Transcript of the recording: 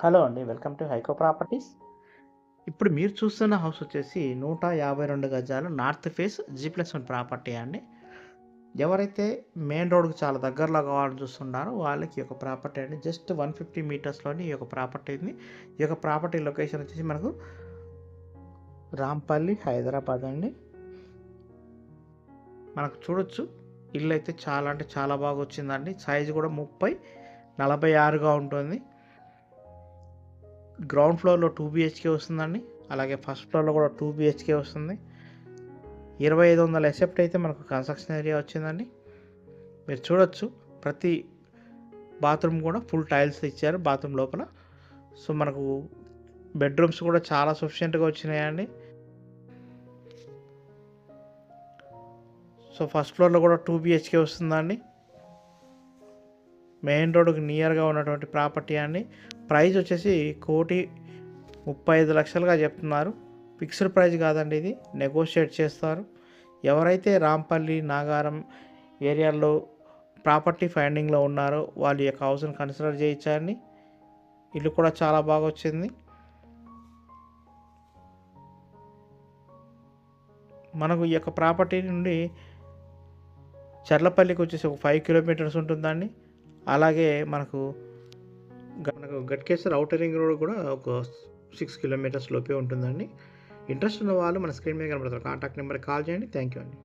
Hello అండి. Welcome to Hiko properties. ఇప్పుడు మీరు చూస్తున్న హౌస్ వచ్చేసి 152 గజాలు నార్త్ ఫేస్ G+1 ప్రాపర్టీ అండి. ఎవరైతే మెయిన్ రోడ్‌కి చాలా దగ్గరలో కావాలని చూస్తున్నారో వాళ్ళకి ఈ యొక్క ప్రాపర్టీ అండి. జస్ట్ 150 మీటర్స్‌లోని ఈ యొక్క ప్రాపర్టీ ఉంది. ఈ యొక్క ప్రాపర్టీ లొకేషన్ వచ్చేసి మనకు రాంపల్లి, హైదరాబాద్ అండి. మనకు చూడొచ్చు ఇల్లు అయితే చాలా అంటే చాలా బాగా వచ్చిందండి. సైజు కూడా 30/46గా ఉంటుంది. గ్రౌండ్ ఫ్లోర్‌లో 2 BHK వస్తుందండి. అలాగే ఫస్ట్ ఫ్లోర్‌లో కూడా 2 BHK వస్తుంది. 2500 ఎసెప్ట్ అయితే మనకు కన్స్ట్రక్షన్ ఏరియా వచ్చిందండి. మీరు చూడొచ్చు ప్రతి బాత్రూమ్ కూడా ఫుల్ టైల్స్ ఇచ్చారు బాత్రూమ్ లోపల. సో మనకు బెడ్రూమ్స్ కూడా చాలా సఫిషియెంట్‌గా వచ్చినాయండి. సో ఫస్ట్ ఫ్లోర్‌లో కూడా 2 BHK వస్తుందండి. మెయిన్ రోడ్డుకి నియర్గా ఉన్నటువంటి ప్రాపర్టీ అండి. ప్రైస్ వచ్చేసి 1,35,00,000గా చెప్తున్నారు. ఫిక్స్డ్ ప్రైస్ కాదండి, ఇది నెగోషియేట్ చేస్తారు. ఎవరైతే రాంపల్లి, నాగారం ఏరియాల్లో ప్రాపర్టీ ఫైండింగ్లో ఉన్నారో వాళ్ళు ఈ యొక్క హౌస్ని కన్సిడర్ చేయొచ్చండి. ఇల్లు కూడా చాలా బాగా వచ్చింది. మనకు ఈ యొక్క ప్రాపర్టీ నుండి చర్లపల్లికి వచ్చేసి ఒక 5 కిలోమీటర్స్ ఉంటుందండి. అలాగే మనకు గట్కేసర్ ఔటర్ రింగ్ రోడ్ కూడా ఒక 6 కిలోమీటర్స్ లోపే ఉంటుందండి. ఇంట్రెస్ట్ ఉన్న వాళ్ళు మన స్క్రీన్ మీద కనబడుతున్న కాంటాక్ట్ నెంబర్కి కాల్ చేయండి. థ్యాంక్ యూ అండి.